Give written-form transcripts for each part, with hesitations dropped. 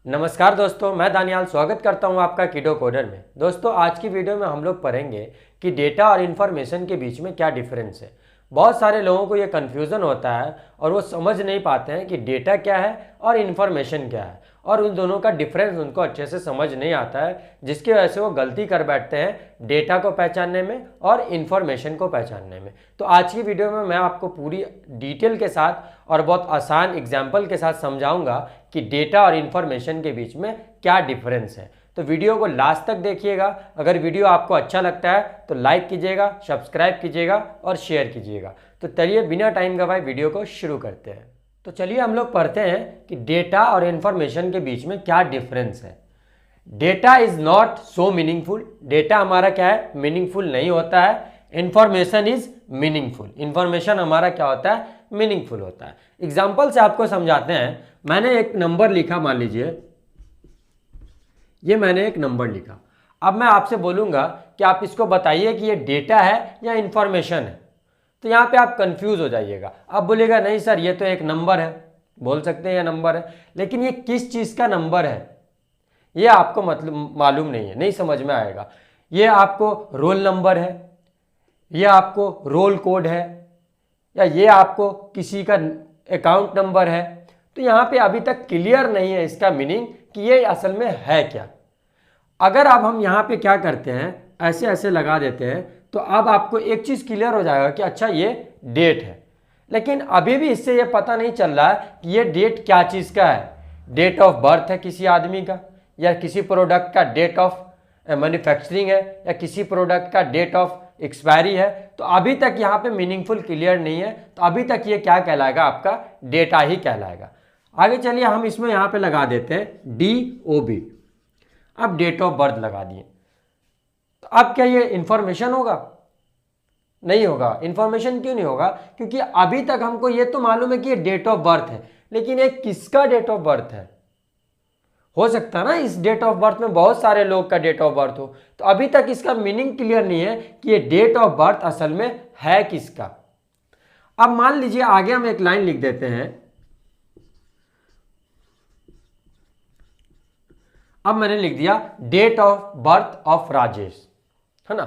नमस्कार दोस्तों, मैं दानियाल स्वागत करता हूं आपका किडो कोडर में। दोस्तों, आज की वीडियो में हम लोग पढ़ेंगे कि डेटा और इन्फॉर्मेशन के बीच में क्या डिफरेंस है। बहुत सारे लोगों को ये कन्फ्यूज़न होता है और वो समझ नहीं पाते हैं कि डेटा क्या है और इन्फॉर्मेशन क्या है, और उन दोनों का डिफरेंस उनको अच्छे से समझ नहीं आता है, जिसकी वजह से वो गलती कर बैठते हैं डेटा को पहचानने में और इन्फॉर्मेशन को पहचानने में। तो आज की वीडियो में मैं आपको पूरी डिटेल के साथ और बहुत आसान एग्जाम्पल के साथ समझाऊंगा कि डेटा और इन्फॉर्मेशन के बीच में क्या डिफरेंस है। तो वीडियो को लास्ट तक देखिएगा। अगर वीडियो आपको अच्छा लगता है तो लाइक कीजिएगा, सब्सक्राइब कीजिएगा और शेयर कीजिएगा। तो चलिए बिना टाइम गवाए वीडियो को शुरू करते हैं। तो चलिए हम लोग पढ़ते हैं कि डेटा और इन्फॉर्मेशन के बीच में क्या डिफरेंस है। Data is not so meaningful. Data हमारा क्या है, मीनिंगफुल नहीं होता है। Information is meaningful. इन्फॉर्मेशन हमारा क्या होता है, मीनिंगफुल होता है। एग्जाम्पल से आपको समझाते हैं। मैंने एक नंबर लिखा, मान लीजिए ये मैंने एक नंबर लिखा। अब मैं आपसे बोलूंगा कि आप इसको बताइए कि ये डेटा है या इन्फॉर्मेशन है। तो यहाँ पे आप कंफ्यूज हो जाइएगा। आप बोलेगा नहीं सर, ये तो एक नंबर है, बोल सकते हैं ये नंबर है, लेकिन ये किस चीज़ का नंबर है ये आपको मतलब मालूम नहीं है, नहीं समझ में आएगा। ये आपको रोल नंबर है, ये आपको रोल कोड है, या ये आपको किसी का अकाउंट नंबर है। तो यहाँ पे अभी तक क्लियर नहीं है इसका मीनिंग कि ये असल में है क्या। अगर अब हम यहाँ पे क्या करते हैं, ऐसे ऐसे लगा देते हैं, तो अब आपको एक चीज़ क्लियर हो जाएगा कि अच्छा ये डेट है। लेकिन अभी भी इससे ये पता नहीं चल रहा है कि ये डेट क्या चीज़ का है। डेट ऑफ बर्थ है किसी आदमी का, या किसी प्रोडक्ट का डेट ऑफ मैन्युफैक्चरिंग है, या किसी प्रोडक्ट का डेट ऑफ एक्सपायरी है। तो अभी तक यहाँ पे मीनिंगफुल क्लियर नहीं है। तो अभी तक ये क्या कहलाएगा, आपका डेटा ही कहलाएगा। आगे चलिए हम इसमें यहाँ पे लगा देते हैं DOB। अब डेट ऑफ बर्थ लगा दिए, तो अब क्या ये इंफॉर्मेशन होगा? नहीं होगा। इंफॉर्मेशन क्यों नहीं होगा? क्योंकि अभी तक हमको ये तो मालूम है कि ये डेट ऑफ बर्थ है, लेकिन ये किसका डेट ऑफ बर्थ है? हो सकता है ना इस डेट ऑफ बर्थ में बहुत सारे लोग का डेट ऑफ बर्थ हो। तो अभी तक इसका मीनिंग क्लियर नहीं है कि ये डेट ऑफ बर्थ असल में है किसका। अब मान लीजिए आगे हम एक लाइन लिख देते हैं। अब मैंने लिख दिया date of birth of Rajesh, है ना।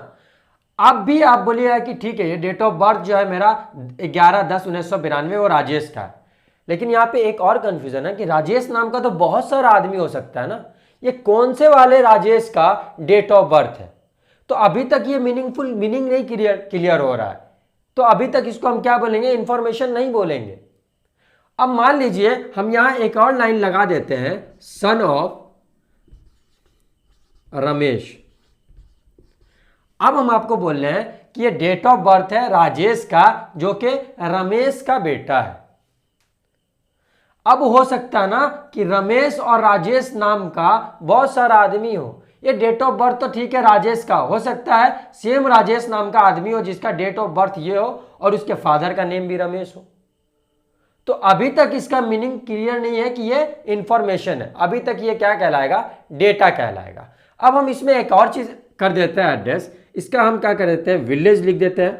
अब भी आप बोलिएगा कि ठीक है, ये डेट ऑफ बर्थ जो है मेरा 11/10/1992 वो राजेश का है। लेकिन यहाँ पे एक और कंफ्यूजन है कि राजेश नाम का तो बहुत सारा आदमी हो सकता है ना। ये कौन से वाले राजेश का डेट ऑफ बर्थ है? तो अभी तक ये मीनिंग नहीं क्लियर हो रहा है। तो अभी तक इसको हम क्या बोलेंगे, इंफॉर्मेशन नहीं बोलेंगे। अब मान लीजिए हम यहाँ एक और लाइन लगा देते हैं, सन ऑफ रमेश। अब हम आपको बोल रहे हैं कि ये डेट ऑफ बर्थ है राजेश का, जो कि रमेश का बेटा है। अब हो सकता है ना कि रमेश और राजेश नाम का बहुत सारा आदमी हो। ये डेट ऑफ बर्थ तो ठीक है राजेश का, हो सकता है सेम राजेश नाम का आदमी हो जिसका डेट ऑफ बर्थ ये हो और उसके फादर का नेम भी रमेश हो। तो अभी तक इसका मीनिंग क्लियर नहीं है कि ये इंफॉर्मेशन है। अभी तक ये क्या कहलाएगा, डेटा कहलाएगा। अब हम इसमें एक और चीज कर देते हैं, एड्रेस। इसका हम क्या कर देते हैं, विलेज लिख देते हैं।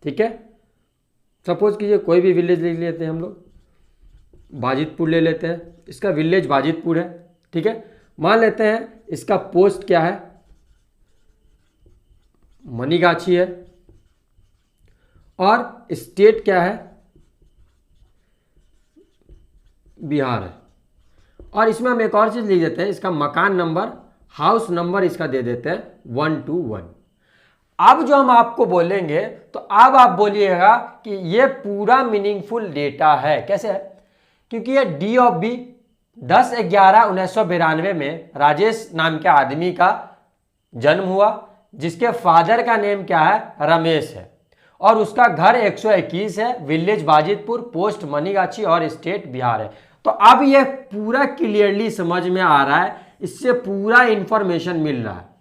ठीक है, सपोज कीजिए कोई भी विलेज लिख लेते हैं हम लोग, बाजितपुर ले लेते हैं। इसका विलेज बाजितपुर है। ठीक है, मान लेते हैं इसका पोस्ट क्या है, मनीगाछी है, और स्टेट क्या है, बिहार है। और इसमें हम एक और चीज लिख देते हैं, इसका मकान नंबर, हाउस नंबर इसका दे देते हैं 121। अब जो हम आपको बोलेंगे तो अब आप बोलिएगा कि ये पूरा मीनिंगफुल डेटा है। कैसे है? क्योंकि ये DOB 10/11/1992 में राजेश नाम के आदमी का जन्म हुआ, जिसके फादर का नेम क्या है, रमेश है, और उसका घर 121 है, विलेज बाजितपुर, पोस्ट मनीगाछी और स्टेट बिहार है। तो अब ये पूरा क्लियरली समझ में आ रहा है, इससे पूरा इंफॉर्मेशन मिल रहा है।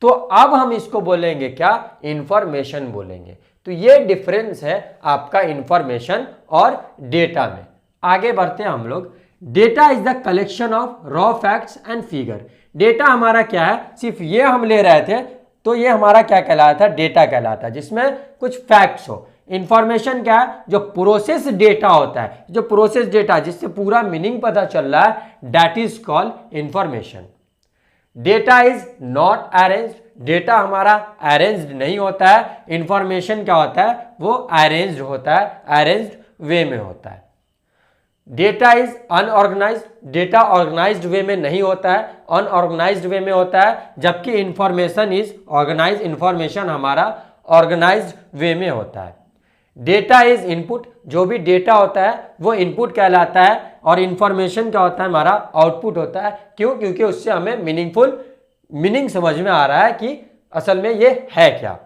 तो अब हम इसको बोलेंगे क्या, इंफॉर्मेशन बोलेंगे। तो ये डिफरेंस है आपका इंफॉर्मेशन और डेटा में। आगे बढ़ते हैं हम लोग। Data is the collection of raw facts and figure. Data हमारा क्या है, सिर्फ ये हम ले रहे थे तो ये हमारा क्या कहलाता है, डेटा कहलाता है, जिसमें कुछ फैक्ट्स हो। इंफॉर्मेशन क्या है? जो प्रोसेस डेटा होता है, जो प्रोसेस डेटा जिससे पूरा मीनिंग पता चल रहा है, that is called information. Data is not arranged, data हमारा अरेंज्ड नहीं होता है। इंफॉर्मेशन क्या होता है? वो अरेंज्ड होता है, अरेंज्ड वे में होता है। Data is unorganised, data organised way में नहीं होता है, अनऑर्गेनाइज्ड वे में होता है। जबकि इंफॉर्मेशन इज ऑर्गेनाइज्ड, इंफॉर्मेशन हमारा ऑर्गेनाइज्ड वे में होता है। डेटा इज इनपुट, जो भी डेटा होता है वो इनपुट कहलाता है, और इंफॉर्मेशन क्या होता है? हमारा आउटपुट होता है। क्यों? क्योंकि उससे हमें मीनिंग समझ में आ रहा है कि असल में ये है क्या।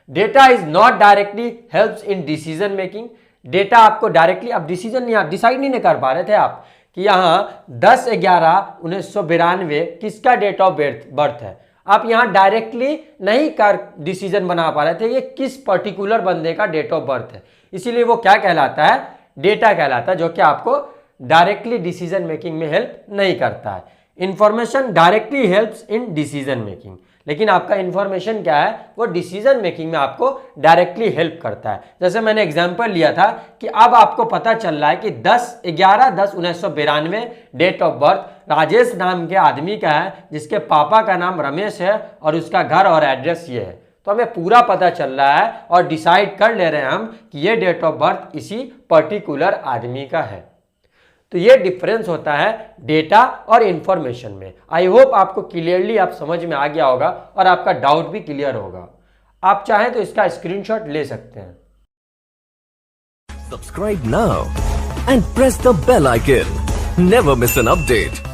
Data is not directly helps in decision making, data आपको डायरेक्टली, अब डिसीजन यहाँ डिसाइड नहीं कर पा रहे थे आप कि यहाँ 10/11/1992 किसका डेट ऑफ बर्थ है, आप यहाँ डायरेक्टली नहीं कर डिसीजन बना पा रहे थे ये किस पर्टिकुलर बंदे का डेट ऑफ बर्थ है। इसीलिए वो क्या कहलाता है? डेटा कहलाता है, जो कि आपको डायरेक्टली डिसीजन मेकिंग में हेल्प नहीं करता है। Information directly helps in decision making, लेकिन आपका इंफॉर्मेशन क्या है? वो डिसीजन मेकिंग में आपको डायरेक्टली हेल्प करता है। जैसे मैंने एग्जांपल लिया था कि अब आपको पता चल रहा है कि 10/11/1992 डेट ऑफ बर्थ राजेश नाम के आदमी का है, जिसके पापा का नाम रमेश है और उसका घर और एड्रेस ये है। तो हमें पूरा पता चल रहा है और डिसाइड कर ले रहे हैं हम कि ये डेट ऑफ बर्थ इसी पर्टिकुलर आदमी का है। तो ये डिफरेंस होता है डेटा और इंफॉर्मेशन में। आई होप आपको क्लियरली आप समझ में आ गया होगा और आपका डाउट भी क्लियर होगा। आप चाहें तो इसका स्क्रीनशॉट ले सकते हैं। Subscribe now and press the bell icon, never miss an update.